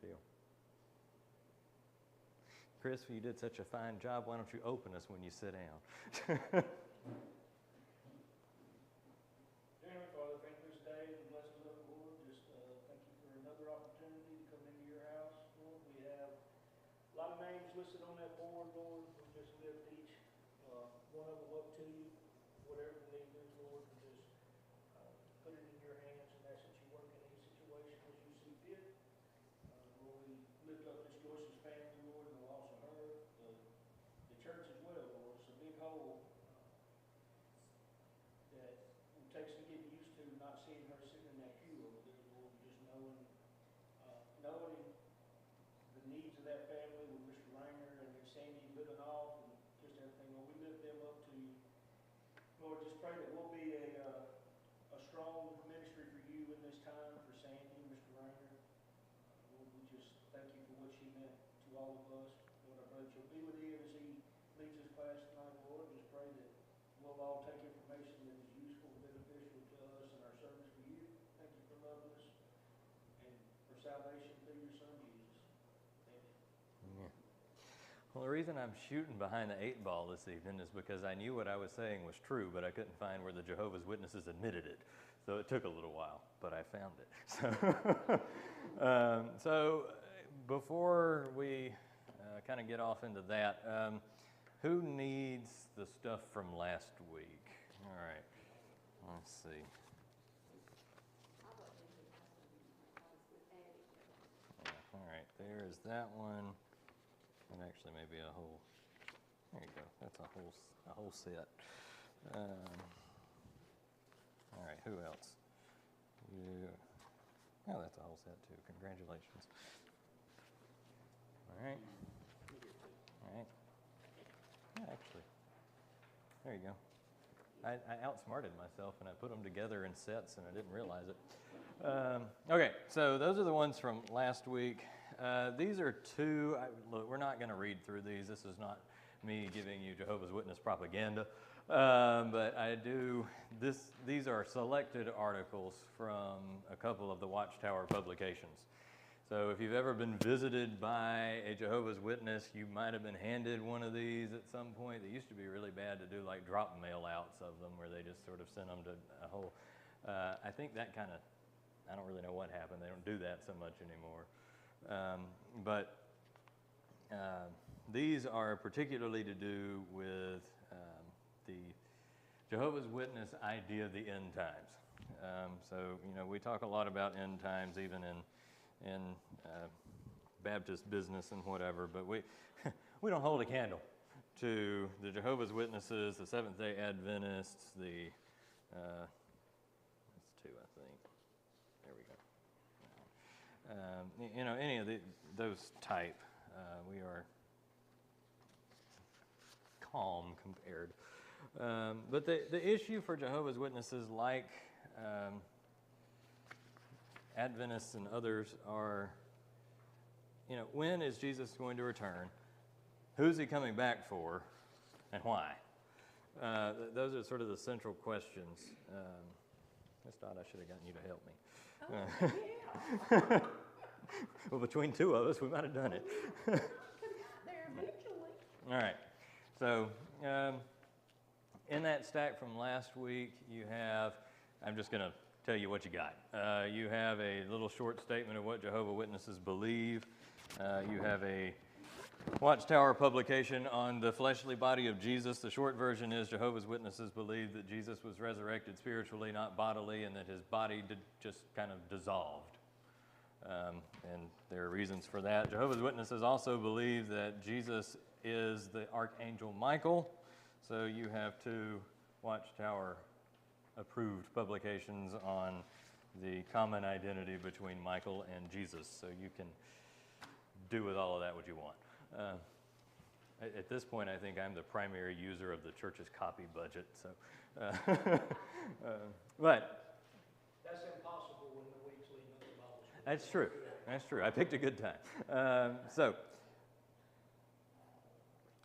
deal. Chris, you did such a fine job. Why don't you open us when you sit down? Dear Father, thank you for this day and the blessings of the Lord. Just thank you for another opportunity to come into your house, Lord. We have a lot of names listed on that board, Lord. We just lift each one of them up to you. Whatever the need is, Lord, we just put it in your hands and ask that you work in each situation as you see fit. Lord, we lift up this Joyce's family, Lord, and the loss of her, the church as well, Lord. It's a big hole that it takes to get used to not seeing her sitting in that pew over there, Lord. Just knowing the needs of that family with Mr. Rainer and then Sandy living off and just everything, Lord, we lift them up to you. Lord, just pray that we'll be a strong ministry for you in this time, for Sandy and Mr. Rainer. Lord, we just thank you for what she meant to all of us. Lord, I pray that you'll be with him as he leads his class tonight, Lord. Just pray that we'll all take information that is useful and beneficial to us in our service for you. Thank you for loving us and for salvation through your Son, Jesus. Amen. Yeah. Well, the reason I'm shooting behind the 8-ball this evening is because I knew what I was saying was true, but I couldn't find where the Jehovah's Witnesses admitted it. So it took a little while, but I found it. So before we kind of get off into that, who needs the stuff from last week? All right, let's see. Yeah, all right, there's that one. And actually maybe a whole, there you go, that's a whole set. All right, who else? Oh, that's a whole set too, congratulations. All right. Yeah, actually, there you go. I outsmarted myself and I put them together in sets and I didn't realize it. Okay, so those are the ones from last week. These are two, look, we're not going to read through these. This is not me giving you Jehovah's Witness propaganda. But these are selected articles from a couple of the Watchtower publications. So if you've ever been visited by a Jehovah's Witness, you might have been handed one of these at some point. They used to be really bad to do like drop mail outs of them where they just sort of sent them to a whole, I think that kind of, I don't really know what happened. They don't do that so much anymore. But these are particularly to do with the Jehovah's Witness idea of the end times. So, you know, we talk a lot about end times even in Baptist business and whatever, but we don't hold a candle to the Jehovah's Witnesses, the Seventh-day Adventists, the, that's two, I think. There we go. You know, any of those type, we are calm compared. But the issue for Jehovah's Witnesses, like Adventists and others, are, you know, when is Jesus going to return? Who's he coming back for? And why? Those are sort of the central questions. Miss Dot, I should have gotten you to help me. Oh, yeah. Well, between two of us, we might have done it. There eventually. All right. So in that stack from last week, you have, I'm just going to tell you what you got. You have a little short statement of what Jehovah's Witnesses believe. You have a Watchtower publication on the fleshly body of Jesus. The short version is Jehovah's Witnesses believe that Jesus was resurrected spiritually, not bodily, and that his body did just kind of dissolved. And there are reasons for that. Jehovah's Witnesses also believe that Jesus is the Archangel Michael. So you have two Watchtower approved publications on the common identity between Michael and Jesus. So you can do with all of that what you want. At this point, I think I'm the primary user of the church's copy budget. So, but That's impossible when the week's leading up to Bible school. that's true. That's true. I picked a good time. So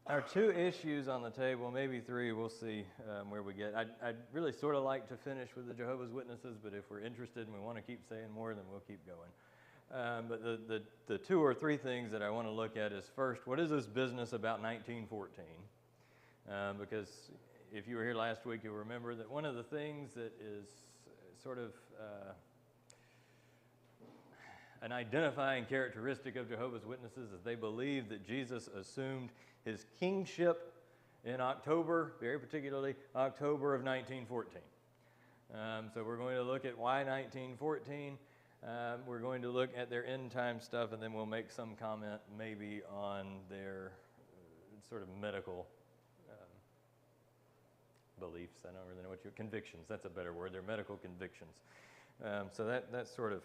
our two issues on the table, maybe three, we'll see where we get. I'd really sort of like to finish with the Jehovah's Witnesses, but if we're interested and we want to keep saying more, then we'll keep going. But the two or three things that I want to look at is first, what is this business about 1914? Because if you were here last week, you'll remember that one of the things that is sort of an identifying characteristic of Jehovah's Witnesses is they believe that Jesus assumed his kingship in October, very particularly October of 1914. So we're going to look at why 1914. We're going to look at their end time stuff, and then we'll make some comment maybe on their sort of medical beliefs. I don't really know what convictions. That's a better word. Their medical convictions. So that's sort of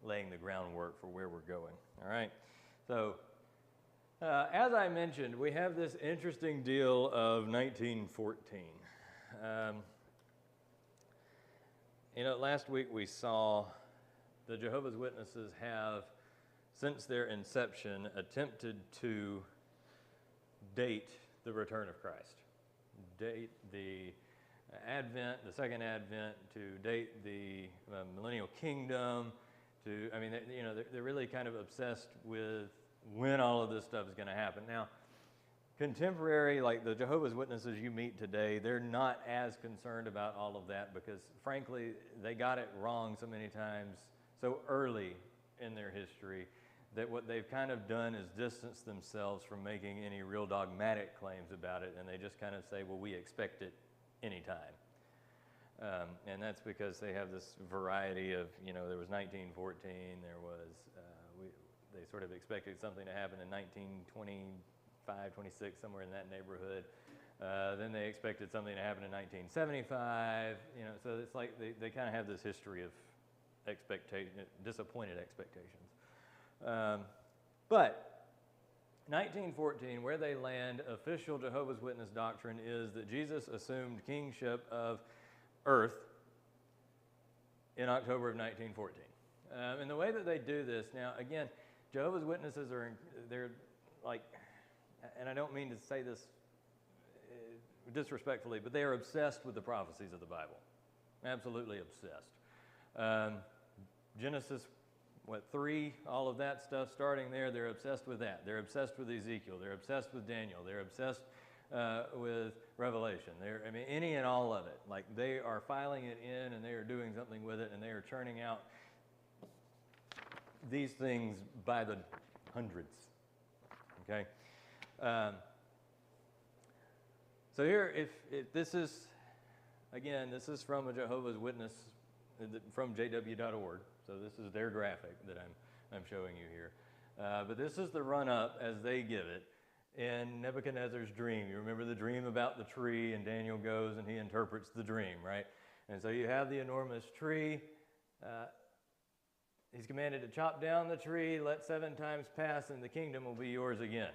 laying the groundwork for where we're going. All right. So as I mentioned, we have this interesting deal of 1914. Last week we saw the Jehovah's Witnesses have, since their inception, attempted to date the return of Christ, date the Advent, the second Advent, to date the millennial kingdom. They're really kind of obsessed with when all of this stuff is going to happen. Now, contemporary, like the Jehovah's Witnesses you meet today, they're not as concerned about all of that because, frankly, they got it wrong so many times so early in their history that what they've kind of done is distance themselves from making any real dogmatic claims about it, and they just kind of say, well, we expect it anytime. And that's because they have this variety of, there was 1914, there was, they sort of expected something to happen in 1925, 26, somewhere in that neighborhood. Then they expected something to happen in 1975, so it's like they kind of have this history of disappointed expectations. But 1914, where they land, official Jehovah's Witness doctrine is that Jesus assumed kingship of earth in October of 1914. And the way that they do this, now again, Jehovah's Witnesses they're like, and I don't mean to say this disrespectfully, but they are obsessed with the prophecies of the Bible. Absolutely obsessed. Genesis, 3, all of that stuff starting there, they're obsessed with that. They're obsessed with Ezekiel. They're obsessed with Daniel. They're obsessed with Revelation. Any and all of it. Like, they are filing it in and they are doing something with it and they are churning out these things by the hundreds. Okay? So here, if this is, again, this is from a Jehovah's Witness, from jw.org. So this is their graphic that I'm showing you here. But this is the run-up as they give it in Nebuchadnezzar's dream. You remember the dream about the tree, and Daniel goes and he interprets the dream, right? And so you have the enormous tree. He's commanded to chop down the tree, let 7 times pass, and the kingdom will be yours again.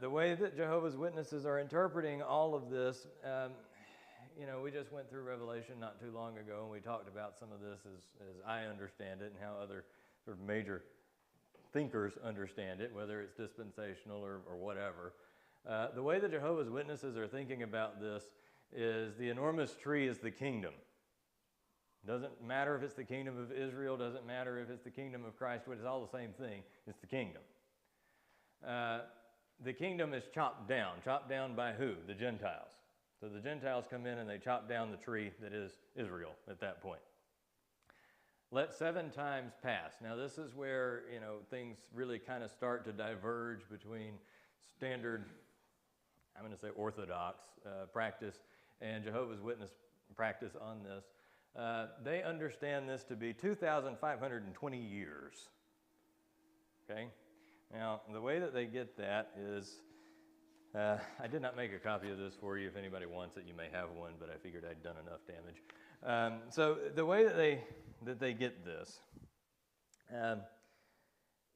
The way that Jehovah's Witnesses are interpreting all of this, we just went through Revelation not too long ago, and we talked about some of this as I understand it and how other sort of major thinkers understand it, whether it's dispensational or whatever. The way the Jehovah's Witnesses are thinking about this is the enormous tree is the kingdom. Doesn't matter if it's the kingdom of Israel, doesn't matter if it's the kingdom of Christ, it's all the same thing. It's the kingdom. The kingdom is chopped down by who? The Gentiles. So the Gentiles come in and they chop down the tree that is Israel at that point. Let 7 times pass. Now this is where, things really kind of start to diverge between standard, I'm going to say orthodox practice and Jehovah's Witness practice on this. They understand this to be 2,520 years. Okay? Now, the way that they get that is, I did not make a copy of this for you. If anybody wants it, you may have one, but I figured I'd done enough damage. So the way that they get this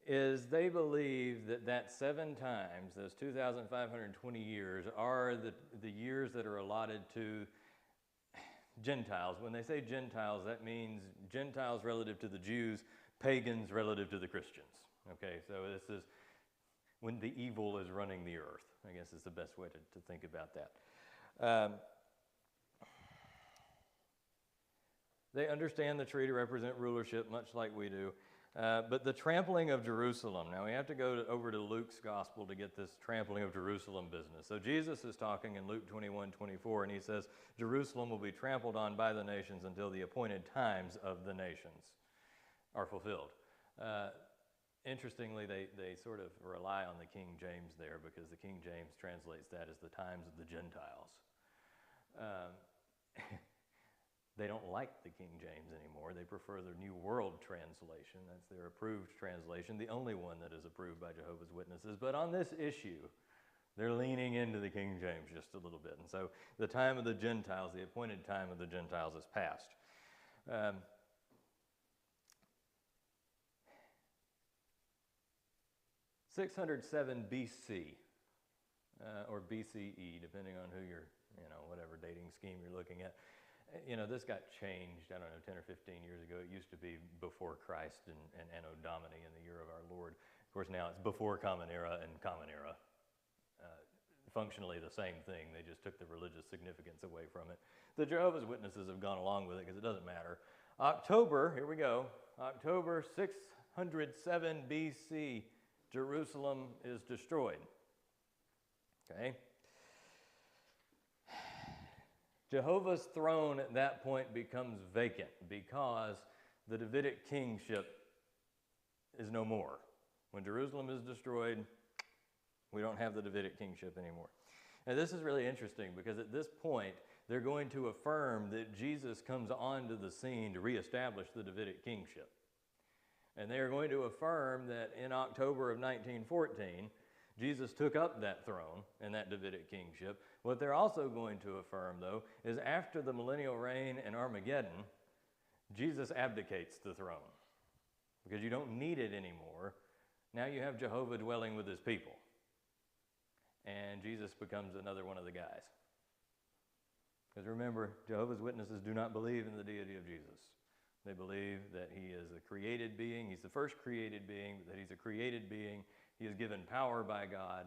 is they believe that 7 times, those 2,520 years, are the years that are allotted to Gentiles. When they say Gentiles, that means Gentiles relative to the Jews, pagans relative to the Christians. Okay, so this is when the evil is running the earth, I guess is the best way to think about that. They understand the tree to represent rulership, much like we do. But the trampling of Jerusalem. Now we have to go over to Luke's gospel to get this trampling of Jerusalem business. So Jesus is talking in Luke 21:24, and he says, Jerusalem will be trampled on by the nations until the appointed times of the nations are fulfilled. Interestingly, they sort of rely on the King James there, because the King James translates that as the times of the Gentiles. They don't like the King James anymore. They prefer the New World Translation. That's their approved translation, the only one that is approved by Jehovah's Witnesses. But on this issue, they're leaning into the King James just a little bit. And so the time of the Gentiles, the appointed time of the Gentiles is past. 607 BC, or BCE, depending on who you're, whatever dating scheme you're looking at. This got changed, 10 or 15 years ago. It used to be before Christ and Anno Domini in the year of our Lord. Of course, now it's before Common Era and Common Era. Functionally the same thing. They just took the religious significance away from it. The Jehovah's Witnesses have gone along with it because it doesn't matter. October, here we go, October 607 BC, Jerusalem is destroyed. Okay? Jehovah's throne at that point becomes vacant because the Davidic kingship is no more. When Jerusalem is destroyed, we don't have the Davidic kingship anymore. Now this is really interesting because at this point, they're going to affirm that Jesus comes onto the scene to reestablish the Davidic kingship. And they are going to affirm that in October of 1914, Jesus took up that throne and that Davidic kingship. What they're also going to affirm, though, is after the millennial reign and Armageddon, Jesus abdicates the throne because you don't need it anymore. Now you have Jehovah dwelling with his people. And Jesus becomes another one of the guys. Because remember, Jehovah's Witnesses do not believe in the deity of Jesus. They believe that he is a created being. He's the first created being, that he's a created being. He is given power by God.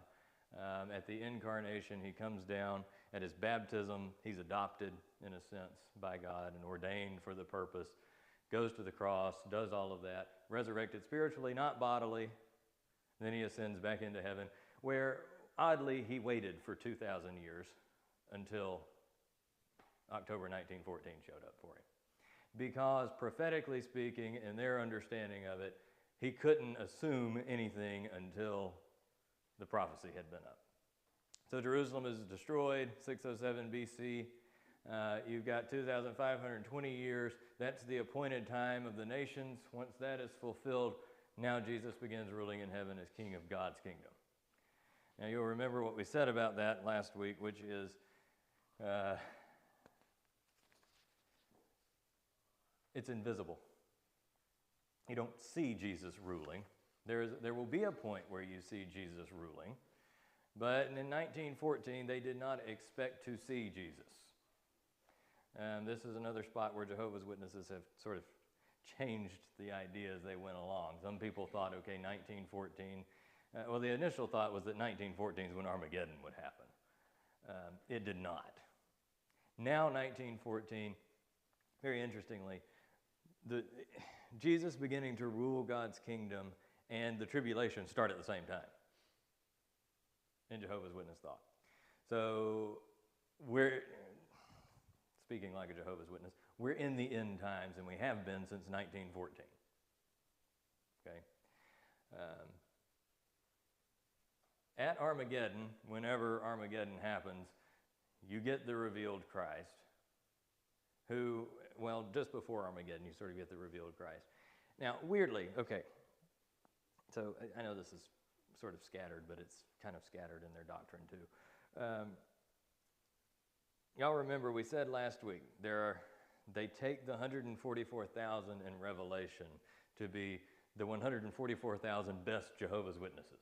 At the incarnation, he comes down. At his baptism, he's adopted, in a sense, by God and ordained for the purpose. Goes to the cross, does all of that, resurrected spiritually, not bodily. Then he ascends back into heaven, where, oddly, he waited for 2,000 years until October 1914 showed up for him. Because prophetically speaking, in their understanding of it, he couldn't assume anything until the prophecy had been up. So Jerusalem is destroyed, 607 BC. You've got 2,520 years. That's the appointed time of the nations. Once that is fulfilled, now Jesus begins ruling in heaven as King of God's kingdom. Now you'll remember what we said about that last week, which is it's invisible. You don't see Jesus ruling. There will be a point where you see Jesus ruling. But in 1914, they did not expect to see Jesus. This is another spot where Jehovah's Witnesses have sort of changed the idea as they went along. Some people thought, okay, 1914. Well, the initial thought was that 1914 is when Armageddon would happen. It did not. Now, 1914, very interestingly, Jesus beginning to rule God's kingdom and the tribulation start at the same time in Jehovah's Witness thought. So we're, speaking like a Jehovah's Witness, we're in the end times, and we have been since 1914. Okay? At Armageddon, whenever Armageddon happens, you get the revealed Christ, who, well, just before Armageddon, you sort of get the revealed Christ. Now, weirdly, okay, so I know this is sort of scattered, but it's kind of scattered in their doctrine too. Y'all remember we said last week, they take the 144,000 in Revelation to be the 144,000 best Jehovah's Witnesses.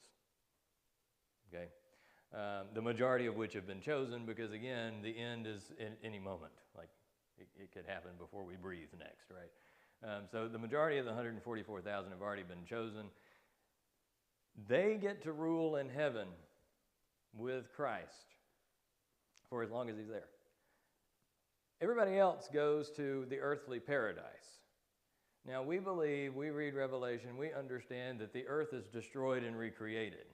Okay? The majority of which have been chosen because, again, the end is in any moment. Like, it could happen before we breathe next, right? So the majority of the 144,000 have already been chosen. They get to rule in heaven with Christ for as long as he's there. Everybody else goes to the earthly paradise. Now, we believe, we read Revelation, we understand that the earth is destroyed and recreated.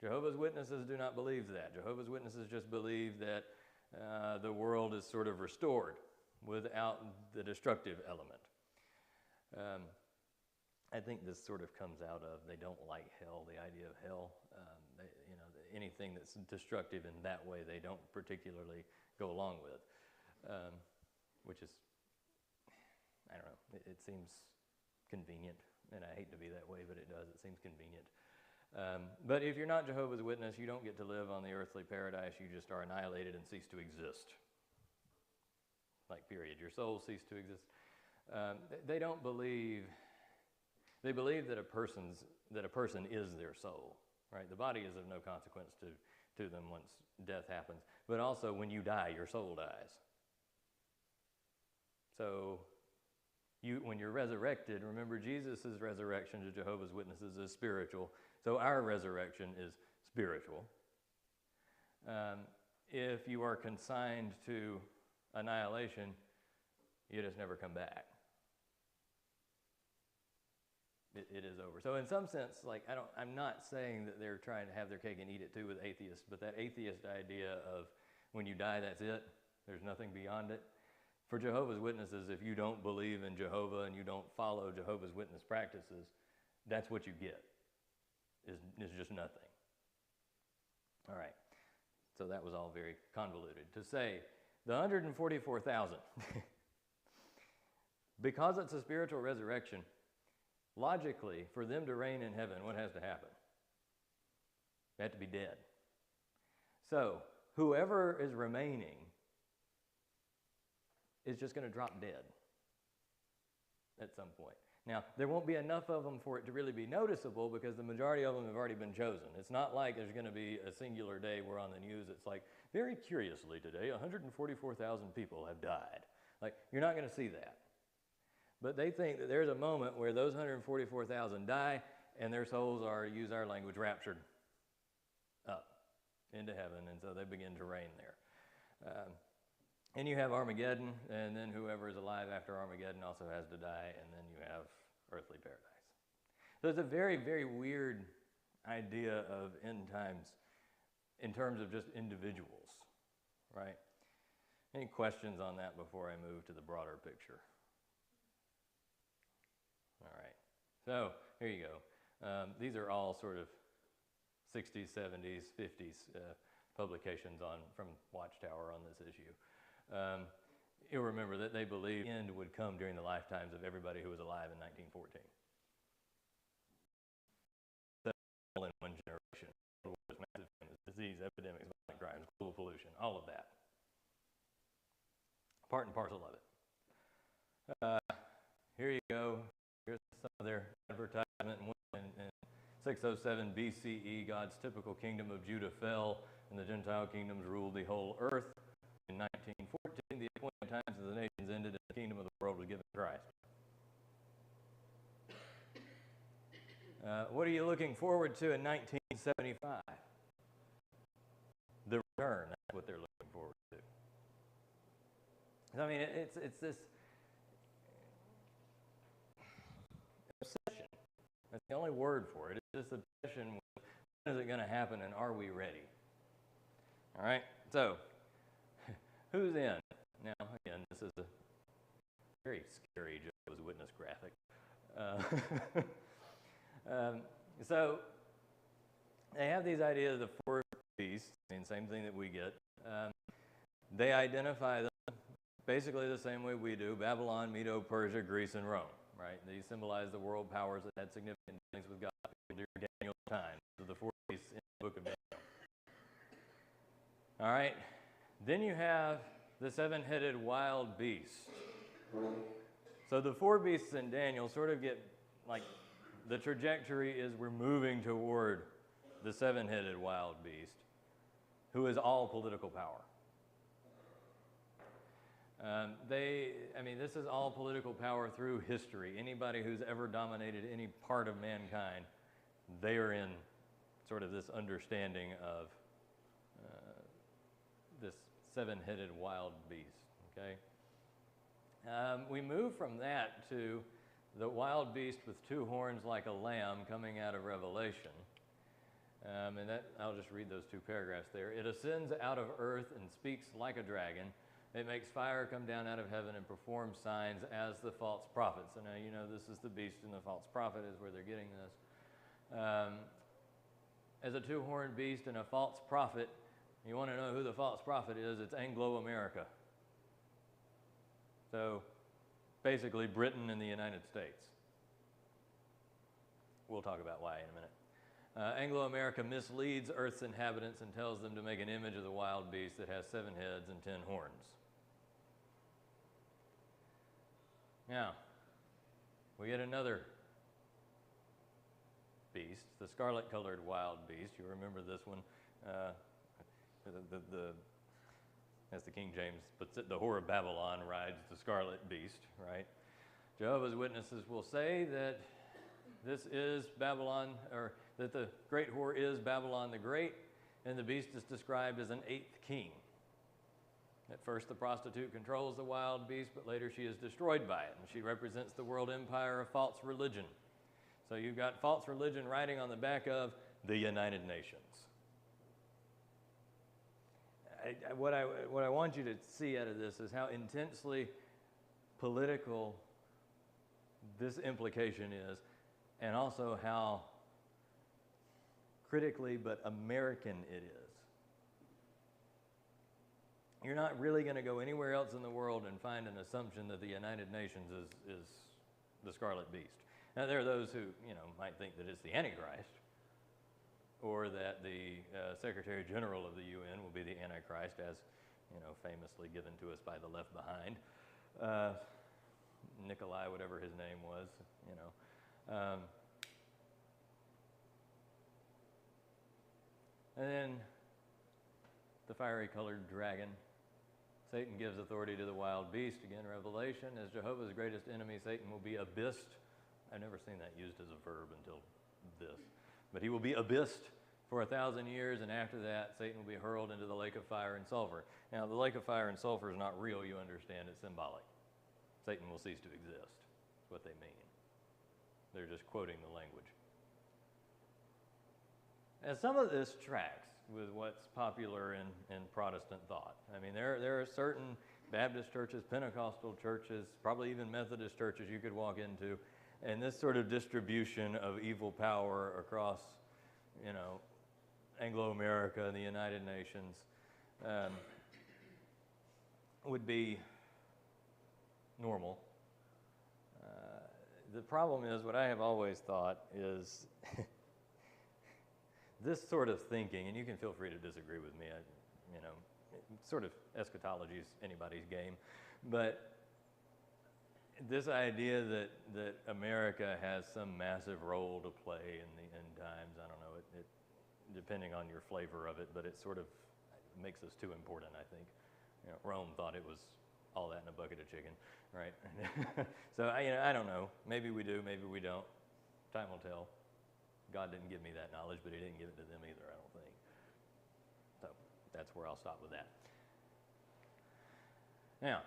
Jehovah's Witnesses do not believe that. Jehovah's Witnesses just believe that the world is sort of restored without the destructive element. I think this sort of comes out of they don't like hell, the idea of hell. Anything that's destructive in that way, they don't particularly go along with, which is, I don't know, it seems convenient, and I hate to be that way, but it does. It seems convenient. But if you're not Jehovah's Witness, you don't get to live on the earthly paradise. You just are annihilated and cease to exist. Like, period. Your soul ceased to exist. They don't believe. They believe that a person is their soul, right? The body is of no consequence to them once death happens. But also, when you die, your soul dies. So, when you're resurrected, remember Jesus' resurrection to Jehovah's Witnesses is spiritual. So our resurrection is spiritual. If you are consigned to annihilation, you just never come back. It is over. So in some sense, I'm not saying that they're trying to have their cake and eat it too with atheists, but that atheist idea of when you die, that's it, there's nothing beyond it. For Jehovah's Witnesses, if you don't believe in Jehovah and you don't follow Jehovah's Witness practices, that's what you get, is just nothing. All right, so that was all very convoluted. To say the 144,000, because it's a spiritual resurrection, logically, for them to reign in heaven, what has to happen? They have to be dead. So, whoever is remaining is just going to drop dead at some point. Now, there won't be enough of them for it to really be noticeable because the majority of them have already been chosen. It's not like there's going to be a singular day where on the news it's like, very curiously today, 144,000 people have died. Like, you're not going to see that. But they think that there's a moment where those 144,000 die and their souls are, use our language, raptured up into heaven, and so they begin to reign there. And you have Armageddon, and then whoever is alive after Armageddon also has to die, and then you have earthly paradise. So it's a very, very weird idea of end times in terms of just individuals, right? Any questions on that before I move to the broader picture? All right, so here you go. These are all sort of 60s, 70s, 50s publications from Watchtower on this issue. You'll remember that they believed the end would come during the lifetimes of everybody who was alive in 1914. So, in one generation, massive famines, disease, epidemics, violent crimes, global pollution, all of that. Part and parcel of it. Here you go. Here's some of their advertisement. In 607 BCE, God's typical kingdom of Judah fell, and the Gentile kingdoms ruled the whole earth. In 1914, the appointed times of the nations ended, and the kingdom of the world was given to Christ. What are you looking forward to in 1975? The return. That's what they're looking forward to. I mean, it's this obsession. That's the only word for it. It's this obsession with when is it going to happen and are we ready? All right? So, who's in? Now, again, this is a very scary Jehovah's Witness graphic. So, they have these ideas of the four beasts, and same thing that we get. They identify them basically the same way we do: Babylon, Medo, Persia, Greece, and Rome. Right? These symbolize the world powers that had significant dealings with God during Daniel's time. So the four beasts in the book of Daniel. All right. Then you have the seven-headed wild beast. So the four beasts in Daniel sort of get like the trajectory is we're moving toward the seven-headed wild beast, who is all political power. This is all political power through history. Anybody who's ever dominated any part of mankind, they are in sort of this understanding of this seven-headed wild beast, okay? We move from that to the wild beast with two horns like a lamb coming out of Revelation. And that, I'll just read those two paragraphs there. It ascends out of earth and speaks like a dragon. It makes fire come down out of heaven and performs signs as the false prophet. So now you know this is the beast and the false prophet is where they're getting this. As a two-horned beast and a false prophet, you want to know who the false prophet is, it's Anglo-America. So basically Britain and the United States. We'll talk about why in a minute. Anglo-America misleads Earth's inhabitants and tells them to make an image of the wild beast that has 7 heads and 10 horns. Now, we get another beast, the scarlet-colored wild beast. You remember this one. As the King James puts it, the whore of Babylon rides the scarlet beast, right? Jehovah's Witnesses will say that this is Babylon, or that the great whore is Babylon the Great, and the beast is described as an 8th king. At first, the prostitute controls the wild beast, but later she is destroyed by it, and she represents the world empire of false religion. So you've got false religion riding on the back of the United Nations. What I want you to see out of this is how intensely political this implication is, and also how critically but American it is. You're not really going to go anywhere else in the world and find an assumption that the United Nations is the scarlet beast. Now, there are those who, might think that it's the Antichrist, or that the Secretary General of the UN will be the Antichrist, as, famously given to us by the Left Behind. Nikolai, whatever his name was, And then the fiery-colored dragon. Satan gives authority to the wild beast. Again, Revelation. As Jehovah's greatest enemy, Satan will be abyssed. I've never seen that used as a verb until this. But he will be abyssed for 1,000 years, and after that, Satan will be hurled into the lake of fire and sulfur. Now, the lake of fire and sulfur is not real, you understand. It's symbolic. Satan will cease to exist. That's what they mean. They're just quoting the language. And some of this tracks with what's popular in Protestant thought. I mean, there are certain Baptist churches, Pentecostal churches, probably even Methodist churches you could walk into, and this sort of distribution of evil power across, Anglo-America and the United Nations would be normal. The problem is, what I have always thought is this sort of thinking, and you can feel free to disagree with me, sort of eschatology is anybody's game, but this idea that America has some massive role to play in the end times, I don't know, it depending on your flavor of it, but it sort of makes us too important, I think. Rome thought it was all that in a bucket of chicken, right? So, I don't know. Maybe we do, maybe we don't. Time will tell. God didn't give me that knowledge, but he didn't give it to them either, I don't think. So that's where I'll stop with that. Now,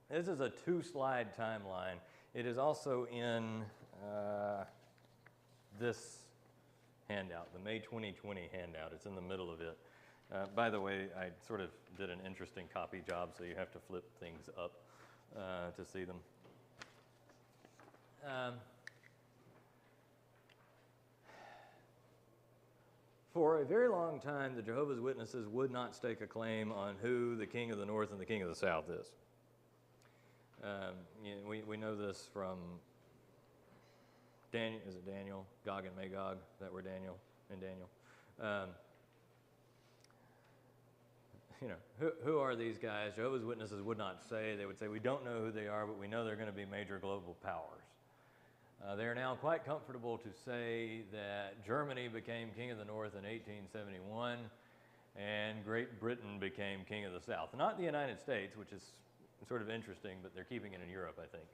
this is a 2-slide timeline. It is also in this handout, the May 2020 handout. It's in the middle of it. By the way, I sort of did an interesting copy job, so you have to flip things up to see them. For a very long time, the Jehovah's Witnesses would not stake a claim on who the king of the north and the king of the south is. We know this from Daniel. Is it Daniel? Gog and Magog. That were Daniel and Daniel. Who are these guys? Jehovah's Witnesses would not say. They would say, we don't know who they are, but we know they're going to be major global powers. They are now quite comfortable to say that Germany became king of the north in 1871 and Great Britain became king of the south. Not the United States, which is sort of interesting, but they're keeping it in Europe, I think.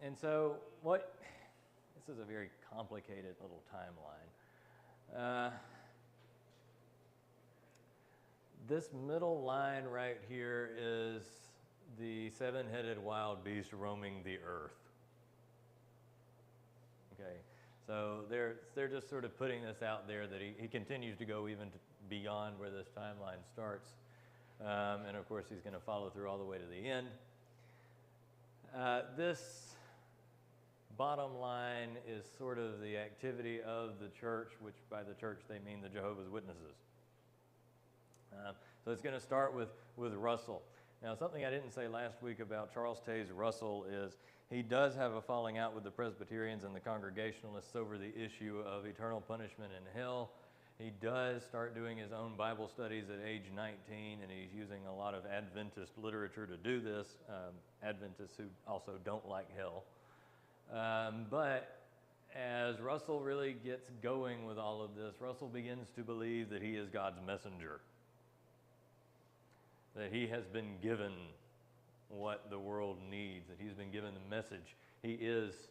And so this is a very complicated little timeline. This middle line right here is the seven-headed wild beast roaming the earth. Okay, so they're just sort of putting this out there that he continues to go even beyond where this timeline starts. And of course, he's going to follow through all the way to the end. This bottom line is sort of the activity of the church, which by the church they mean the Jehovah's Witnesses. So it's going to start with Russell. Now, something I didn't say last week about Charles Taze Russell is he does have a falling out with the Presbyterians and the Congregationalists over the issue of eternal punishment in hell. He does start doing his own Bible studies at age 19, and he's using a lot of Adventist literature to do this, Adventists who also don't like hell. But as Russell really gets going with all of this, Russell begins to believe that he is God's messenger, that he has been given what the world needs, that he's been given the message. He is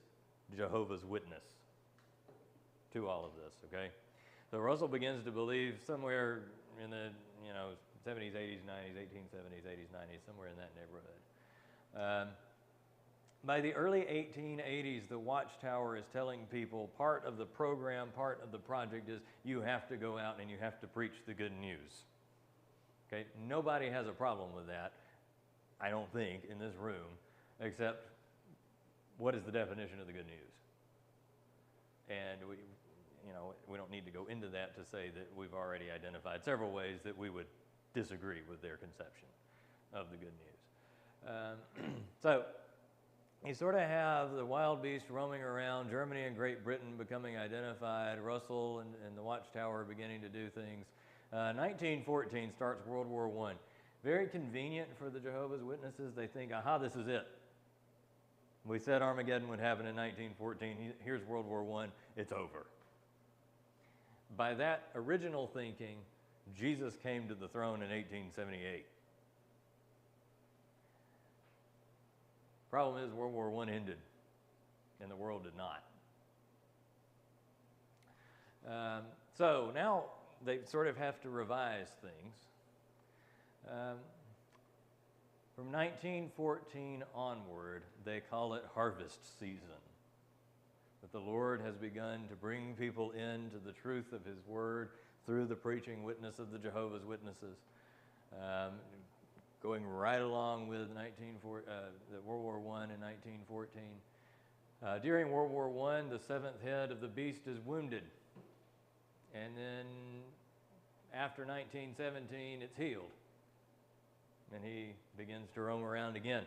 Jehovah's Witness to all of this, okay? So Russell begins to believe somewhere in the 70s, 80s, 90s, 1870s, 80s, 90s, somewhere in that neighborhood. By the early 1880s, the Watchtower is telling people part of the program, part of the project is you have to go out and you have to preach the good news. Okay, nobody has a problem with that, I don't think, in this room, except what is the definition of the good news? And we don't need to go into that to say that we've already identified several ways that we would disagree with their conception of the good news. So you sort of have the wild beast roaming around, Germany and Great Britain becoming identified, Russell and the Watchtower beginning to do things. 1914 starts World War I. Very convenient for the Jehovah's Witnesses. They think, aha, this is it. We said Armageddon would happen in 1914. Here's World War I. It's over. By that original thinking, Jesus came to the throne in 1878. Problem is, World War I ended, and the world did not. So now they sort of have to revise things. From 1914 onward, they call it harvest season. That the Lord has begun to bring people into the truth of His Word through the preaching witness of the Jehovah's Witnesses. Going right along with the World War I in 1914. During World War I, the seventh head of the beast is wounded. And then after 1917, it's healed. And he begins to roam around again.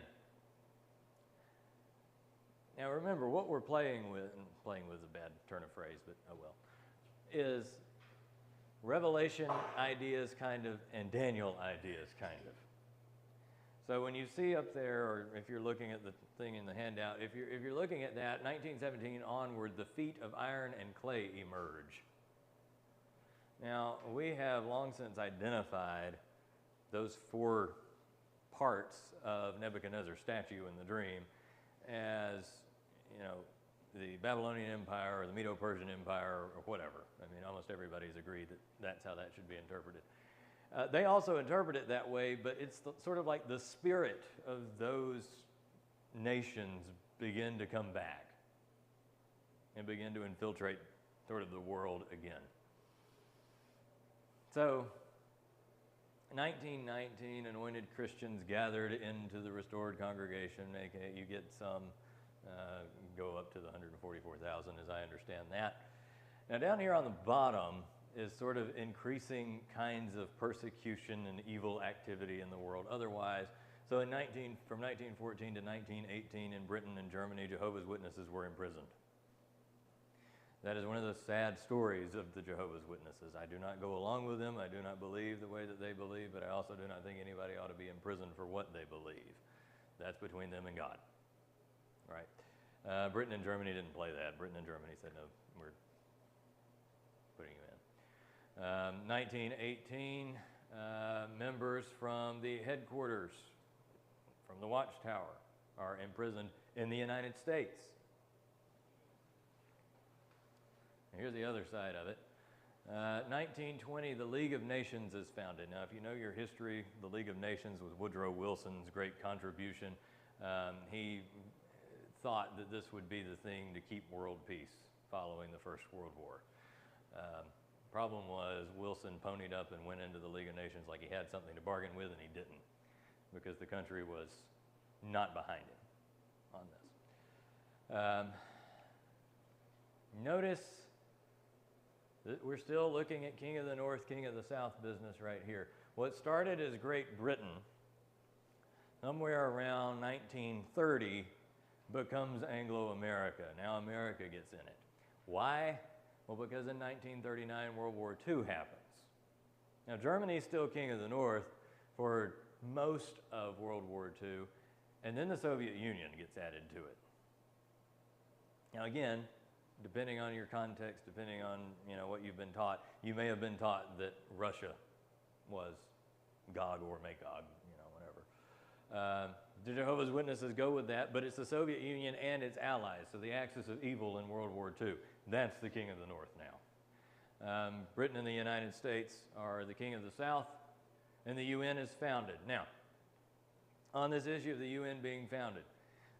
Now remember, what we're playing with is a bad turn of phrase, but oh well, is Revelation ideas kind of and Daniel ideas kind of. So when you see up there, or if you're looking at the thing in the handout, if you're looking at that, 1917 onward, the feet of iron and clay emerge. Now, we have long since identified those four parts of Nebuchadnezzar's statue in the dream as, the Babylonian Empire or the Medo-Persian Empire or whatever. I mean, almost everybody's agreed that that's how that should be interpreted. They also interpret it that way, but it's sort of like the spirit of those nations begin to come back and begin to infiltrate sort of the world again. So, 1919, anointed Christians gathered into the restored congregation, aka you get some go up to the 144,000 as I understand that. Now down here on the bottom is sort of increasing kinds of persecution and evil activity in the world otherwise. So from 1914 to 1918 in Britain and Germany, Jehovah's Witnesses were imprisoned. That is one of the sad stories of the Jehovah's Witnesses. I do not go along with them. I do not believe the way that they believe, but I also do not think anybody ought to be imprisoned for what they believe. That's between them and God. Right? Britain and Germany didn't play that. Britain and Germany said, no, we're putting you in. 1918, members from the headquarters, from the Watchtower, are imprisoned in the United States. Here's the other side of it. 1920, the League of Nations is founded. Now, if you know your history, the League of Nations was Woodrow Wilson's great contribution. He thought that this would be the thing to keep world peace following the First World War. Problem was, Wilson ponied up and went into the League of Nations like he had something to bargain with, and he didn't, because the country was not behind him on this. Notice that we're still looking at King of the North, King of the South business right here. What started as Great Britain, somewhere around 1930, becomes Anglo-America. Now America gets in it. Why? Well, because in 1939, World War II happens. Now, Germany's still King of the North for most of World War II, and then the Soviet Union gets added to it. Now, again, depending on your context, depending on what you've been taught, you may have been taught that Russia was Gog or Magog, whatever. The Jehovah's Witnesses go with that, but it's the Soviet Union and its allies, so the axis of evil in World War II. That's the King of the North now. Britain and the United States are the King of the South, and the UN is founded. Now, on this issue of the UN being founded,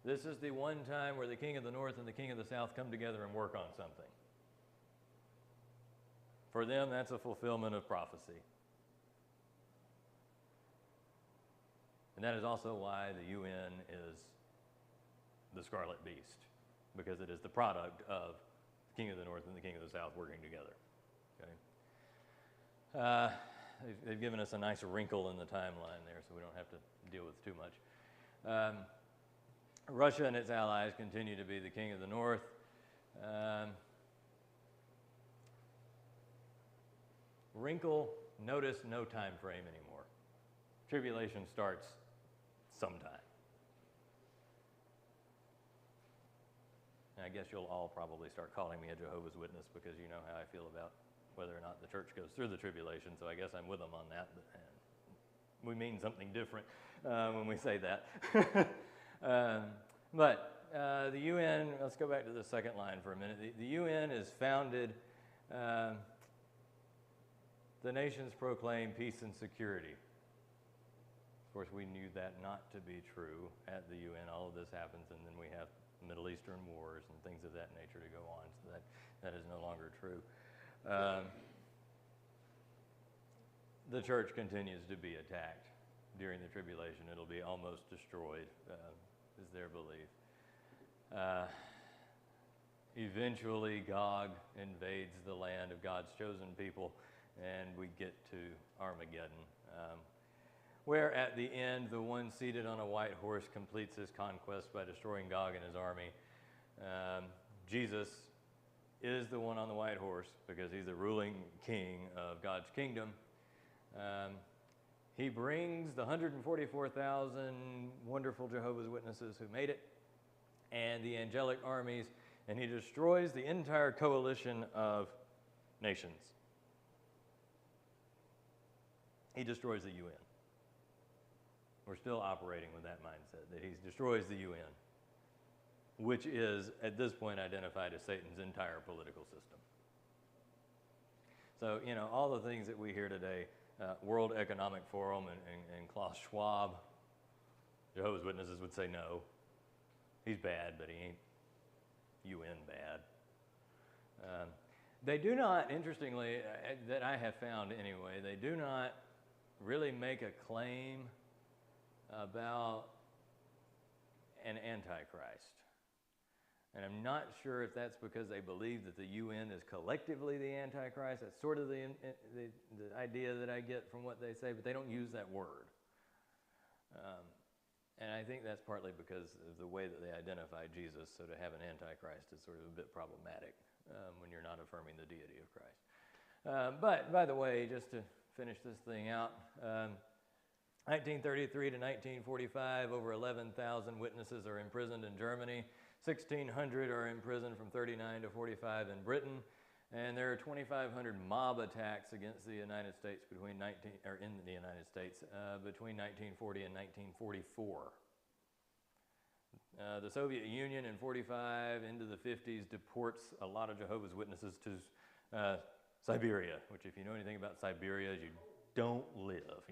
this is the one time where the King of the North and the King of the South come together and work on something. For them, that's a fulfillment of prophecy. And that is also why the UN is the Scarlet Beast, because it is the product of the King of the North and the King of the South working together. Okay? They've given us a nice wrinkle in the timeline there, so we don't have to deal with too much. Russia and its allies continue to be the King of the North. Wrinkle, notice no time frame anymore. Tribulation starts sometime. And I guess you'll all probably start calling me a Jehovah's Witness because you know how I feel about whether or not the church goes through the tribulation, so I guess I'm with them on that. But we mean something different when we say that. But the UN, let's go back to the second line for a minute. The UN is founded, the nations proclaim peace and security. Of course, we knew that not to be true at the UN. All of this happens, and then we have Middle Eastern wars and things of that nature to go on, so that is no longer true. The church continues to be attacked during the tribulation. It'll be almost destroyed, is their belief. Eventually, Gog invades the land of God's chosen people, and we get to Armageddon, where at the end, the one seated on a white horse completes his conquest by destroying Gog and his army. Jesus is the one on the white horse because he's the ruling king of God's kingdom. He brings the 144,000 wonderful Jehovah's Witnesses who made it and the angelic armies, and he destroys the entire coalition of nations. He destroys the UN. We're still operating with that mindset, that he destroys the UN, which is, at this point, identified as Satan's entire political system. So, all the things that we hear today, World Economic Forum and Klaus Schwab, Jehovah's Witnesses would say no. He's bad, but he ain't UN bad. They do not, interestingly, that I have found anyway, they do not really make a claim about an antichrist. And I'm not sure if that's because they believe that the UN is collectively the Antichrist. That's sort of the idea that I get from what they say, but they don't use that word. And I think that's partly because of the way that they identify Jesus, so to have an Antichrist is sort of a bit problematic when you're not affirming the deity of Christ. But, by the way, just to finish this thing out, 1933 to 1945, over 11,000 witnesses are imprisoned in Germany. 1,600 are imprisoned from 39 to 45 in Britain, and there are 2,500 mob attacks against the United States between 1940 and 1944. The Soviet Union in 45 into the 50s deports a lot of Jehovah's Witnesses to Siberia, which if you know anything about Siberia, you don't live.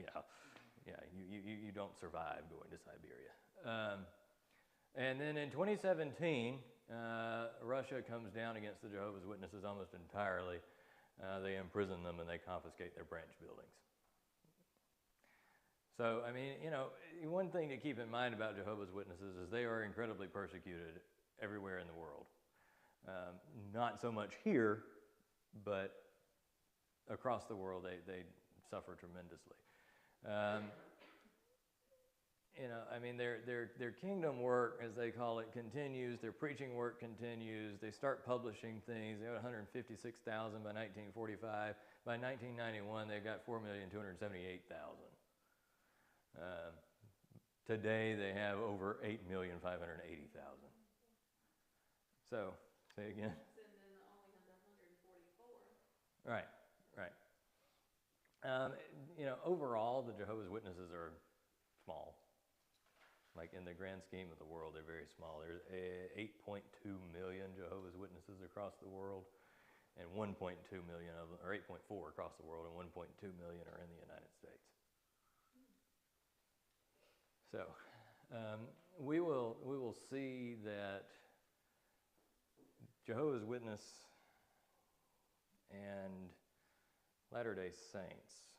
You don't survive going to Siberia. And then in 2017, Russia comes down against the Jehovah's Witnesses almost entirely. They imprison them and they confiscate their branch buildings. So, I mean, one thing to keep in mind about Jehovah's Witnesses is they are incredibly persecuted everywhere in the world. Not so much here, but across the world they suffer tremendously. Their kingdom work, as they call it, continues. Their preaching work continues. They start publishing things. They had 156,000 by 1945. By 1991, they got 4,278,000. Today, they have over 8,580,000. So, say again. And then only had 144. Right. Overall, the Jehovah's Witnesses are small. Like in the grand scheme of the world, they're very small. There's 8.2 million Jehovah's Witnesses across the world, and 1.2 million of them, or 8.4 across the world, and 1.2 million are in the United States. So, we will see that Jehovah's Witness and Latter-day Saints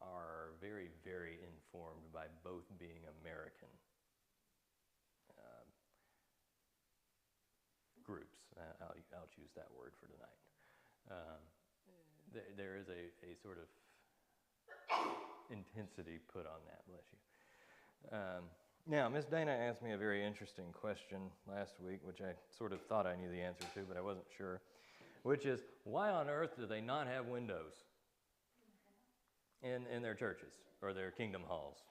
are very, very informed by both being American groups. I'll choose that word for tonight. There is a sort of intensity put on that, bless you. Now, Miss Dana asked me a very interesting question last week, which I sort of thought I knew the answer to, but I wasn't sure, which is, why on earth do they not have windows in their churches or their kingdom halls?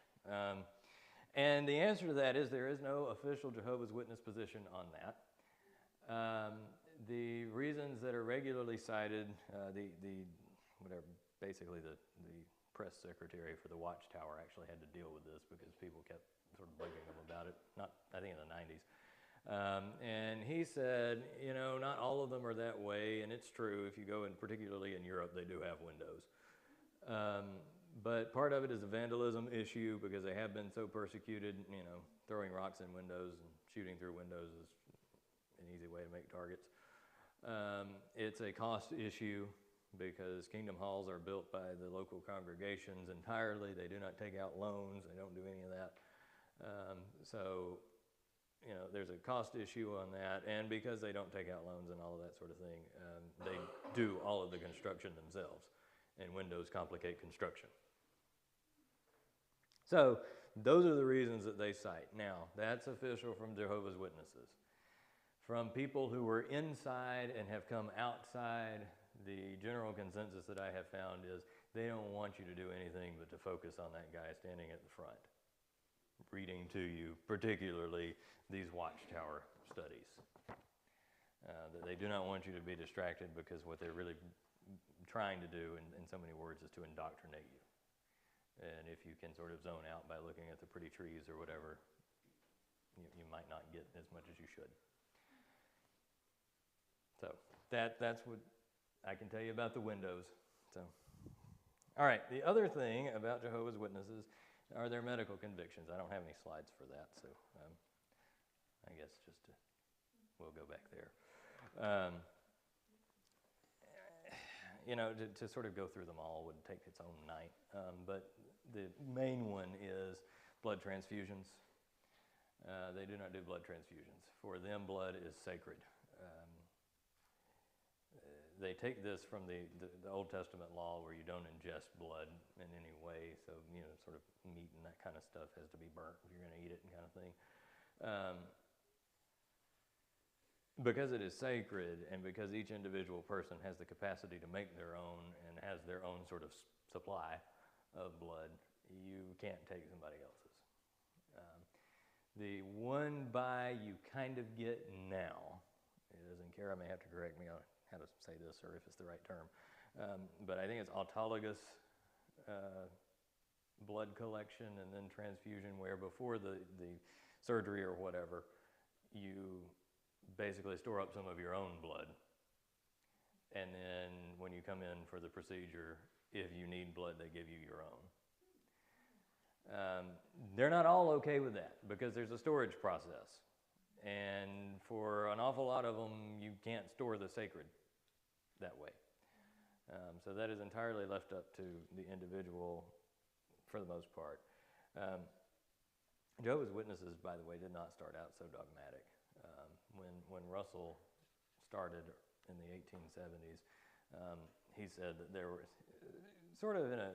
And the answer to that is there is no official Jehovah's Witness position on that. The reasons that are regularly cited, basically the press secretary for the Watchtower actually had to deal with this because people kept sort of bugging him about it, I think in the 90s. And he said, not all of them are that way, and it's true. If you go in, particularly in Europe, they do have windows. But part of it is a vandalism issue because they have been so persecuted, throwing rocks in windows and shooting through windows is an easy way to make targets. It's a cost issue because kingdom halls are built by the local congregations entirely. They do not take out loans. They don't do any of that. There's a cost issue on that. And because they don't take out loans and all of that sort of thing, they do all of the construction themselves. And windows complicate construction. So those are the reasons that they cite. Now, that's official from Jehovah's Witnesses. From people who were inside and have come outside, the general consensus that I have found is they don't want you to do anything but to focus on that guy standing at the front, reading to you, particularly these Watchtower studies. That they do not want you to be distracted because what they're really trying to do, in so many words, is to indoctrinate you. And if you can sort of zone out by looking at the pretty trees or whatever, you might not get as much as you should. So that's what I can tell you about the windows. So, all right, the other thing about Jehovah's Witnesses are their medical convictions. I don't have any slides for that, so I guess we'll go back there. To sort of go through them all would take its own night. But the main one is blood transfusions. They do not do blood transfusions. For them, blood is sacred. They take this from the Old Testament law where you don't ingest blood in any way. So, sort of meat and that kind of stuff has to be burnt if you're going to eat it and kind of thing. Because it is sacred and because each individual person has the capacity to make their own and has their own sort of supply of blood, you can't take somebody else's. The one buy you kind of get now is, and Kara may have to correct me on how to say this or if it's the right term, but I think it's autologous blood collection and then transfusion, where before the surgery or whatever, you basically store up some of your own blood And then when you come in for the procedure, if you need blood, they give you your own. They're not all okay with that because there's a storage process. And for an awful lot of them, you can't store the sacred that way. So that is entirely left up to the individual for the most part. Jehovah's Witnesses, by the way, did not start out so dogmatic. When Russell started in the 1870s, he said that there were sort of in a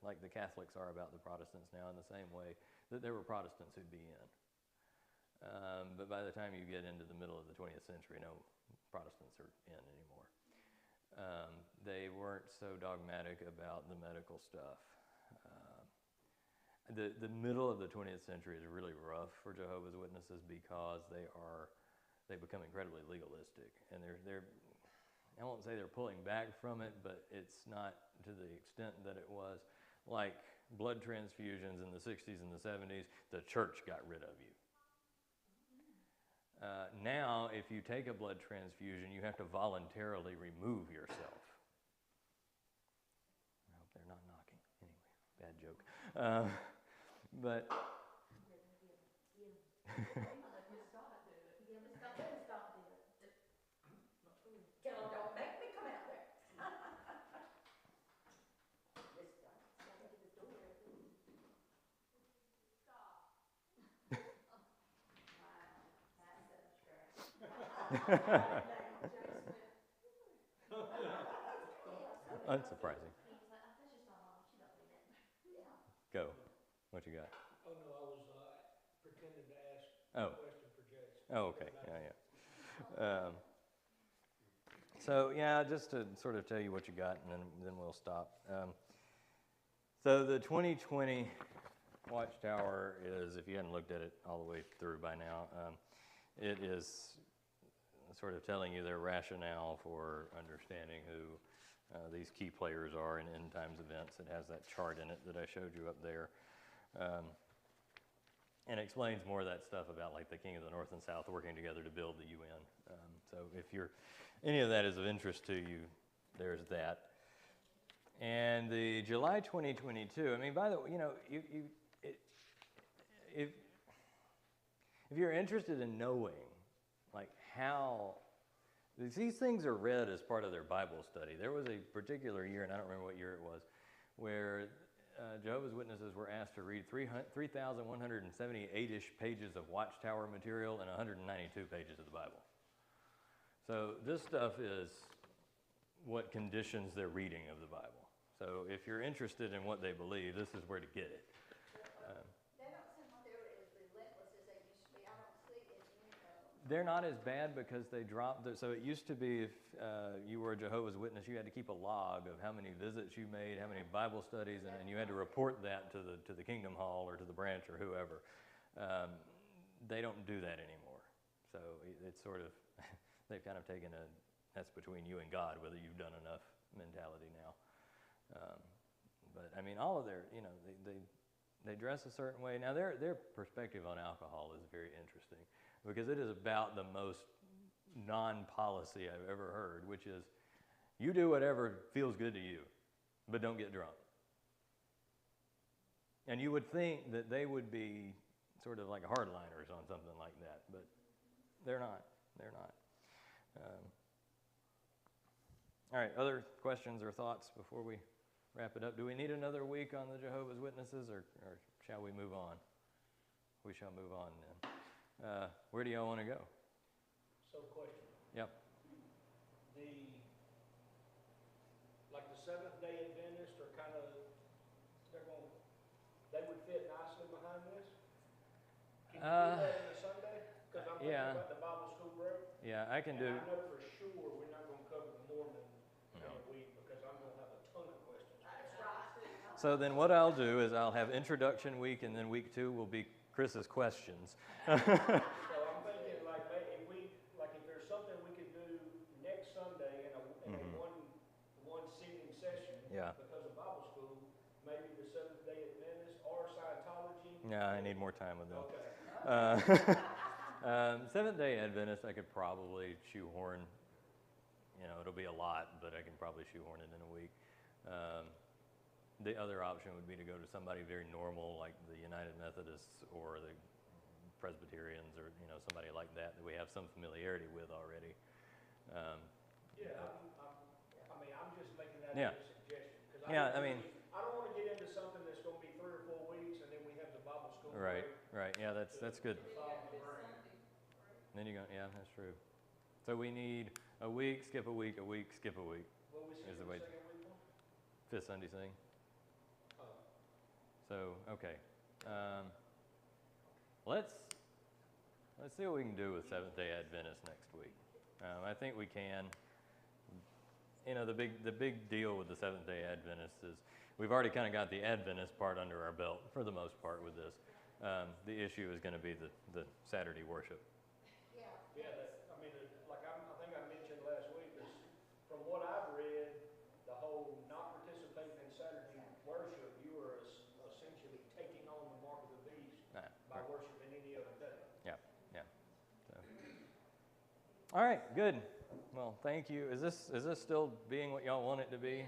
like the Catholics are about the Protestants now, in the same way that there were Protestants who'd be in. But by the time you get into the middle of the 20th century, no Protestants are in anymore. They weren't so dogmatic about the medical stuff. The middle of the 20th century is really rough for Jehovah's Witnesses because they become incredibly legalistic, and they're I won't say they're pulling back from it, but it's not to the extent that it was. Like blood transfusions in the 60s and the 70s, the church got rid of you. Now, if you take a blood transfusion, you have to voluntarily remove yourself. I hope they're not knocking. Anyway, bad joke. But Don't make me come out there. unsurprising. He was like, oh, that's just my mom. She don't do that. Yeah. Go. What you got? Oh, no, I was pretending to ask Oh. a question for Jason. Oh, okay. Yeah. So yeah, just to sort of tell you what you got, and then we'll stop. So the 2020 Watchtower is, if you hadn't looked at it all the way through by now, it is sort of telling you their rationale for understanding who these key players are in end times events. It has that chart in it that I showed you up there. And explains more of that stuff about like the King of the North and South working together to build the UN. So if any of that is of interest to you, there's that. And the July 2022, I mean, by the way, if you're interested in knowing like how these things are read as part of their Bible study, there was a particular year, and I don't remember what year it was, where Jehovah's Witnesses were asked to read 3,178-ish pages of Watchtower material and 192 pages of the Bible. So this stuff is what conditions their reading of the Bible. So if you're interested in what they believe, this is where to get it. They don't seem like they're as relentless as they used to be. I don't see as many of them. They're not as bad because they dropped so it used to be if you were a Jehovah's Witness, you had to keep a log of how many visits you made, how many Bible studies, and you had to report that to the Kingdom Hall or to the branch or whoever. They don't do that anymore. So it's sort of, they've kind of taken that's between you and God whether you've done enough mentality now. But I mean, all of their, they dress a certain way. Now their perspective on alcohol is very interesting because it is about the most non-policy I've ever heard, which is you do whatever feels good to you, but don't get drunk. And you would think that they would be sort of like hardliners on something like that, but they're not. They're not. All right, other questions or thoughts before we wrap it up? Do we need another week on the Jehovah's Witnesses, or shall we move on? We shall move on then. Where do y'all want to go? So, question. Yep. Like the Seventh-day Adventists are kind of, they would fit nicely behind this? Can you do that in a Sunday? Because I'm thinking Yeah. about the Bible school group. Yeah, I can do. And I know for sure we're not going to cover the Mormon in a week because I'm going to have a ton of questions. That's right. So then what I'll do is I'll have introduction week, and then week 2 will be Chris's questions. So I'm thinking if there's something we could do next Sunday in a one sitting session. Yeah. Because of Bible school, maybe the Seventh-day Adventists or Scientology. Yeah, I need more time with them. Okay. Seventh-day Adventist, I could probably shoehorn, it'll be a lot, but I can probably shoehorn it in a week. The other option would be to go to somebody very normal, like the United Methodists or the Presbyterians, or somebody like that we have some familiarity with already. Yeah, I'm just making that Yeah. as a suggestion. 'Cause Yeah, don't I mean- really- I don't want to get into something that's going to be 3 or 4 weeks, and then we have the Bible school. Right, break right. Yeah, that's good. to follow the brain. Then you go, yeah, that's true. So we need a week, skip a week, a week, skip a week. What we Is see the the way- second week one? Fifth Sunday thing. Oh. So, okay. Let's see what we can do with Seventh-day Adventists next week. I think we can. The big deal with the Seventh-day Adventists is we've already kind of got the Adventist part under our belt for the most part with this. The issue is going to be the Saturday worship. Yeah. Yeah, I think I mentioned last week, is from what I've read, the whole not participating in Saturday worship, you are essentially taking on the mark of the beast by worshiping any other day. Yeah. So. All right, good. Well, thank you. Is this still being what y'all want it to be?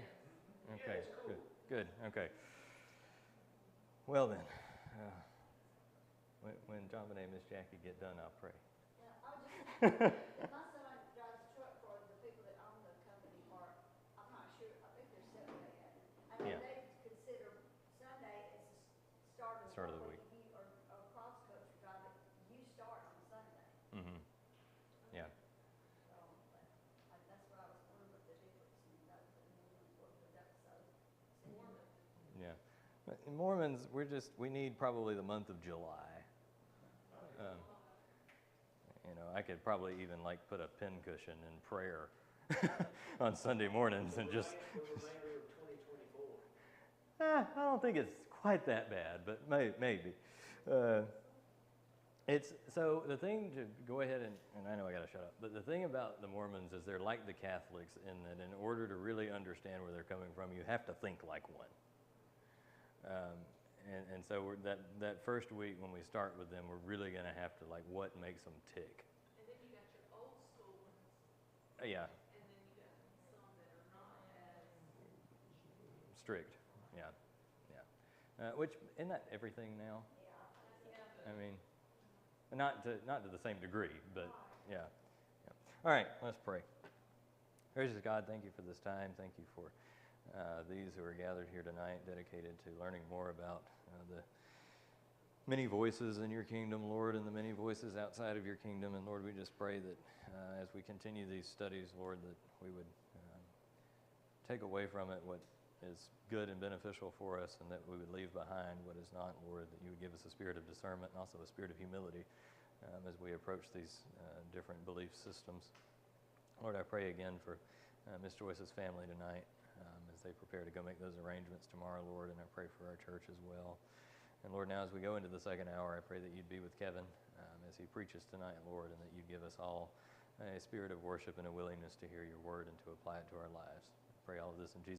Okay, it's cool. good. Okay. Well then, when John and Miss Jackie get done, I'll pray. Yeah, I was just, my son drives a truck for the people that own the company, or, I'm not sure, I think they're Seventh-day Adventists. I know Yeah. they consider Sunday as the start of the week. week. Or cross-country driving, you start on Sunday. Mm-hmm. Yeah. So, that's what I was wondering what the difference in those and what that was so Mormon. Yeah. But in Mormons, we need probably the month of July. I could probably even put a pin cushion in prayer on Sunday mornings and just. The remainder of 2024. I don't think it's quite that bad, but maybe. So the thing to go ahead and I know I got to shut up, but the thing about the Mormons is they're like the Catholics in that in order to really understand where they're coming from, you have to think like one. And so that first week when we start with them, we're really going to have to what makes them tick. And then you got your old school ones, Yeah, and then you got some that are not as, strict. Yeah. Which isn't that everything now? I mean, not to the same degree, but yeah. All right, let's pray. Gracious God, thank you for this time. Thank you for these who are gathered here tonight, dedicated to learning more about the many voices in your kingdom, Lord, and the many voices outside of your kingdom. And Lord, we just pray that as we continue these studies, Lord, that we would take away from it what is good and beneficial for us, and that we would leave behind what is not, Lord, that you would give us a spirit of discernment and also a spirit of humility as we approach these different belief systems. Lord, I pray again for Miss Joyce's family tonight as they prepare to go make those arrangements tomorrow, Lord, and I pray for our church as well. And Lord, now as we go into the second hour, I pray that you'd be with Kevin as he preaches tonight, Lord, and that you'd give us all a spirit of worship and a willingness to hear your word and to apply it to our lives. I pray all of this in Jesus' name.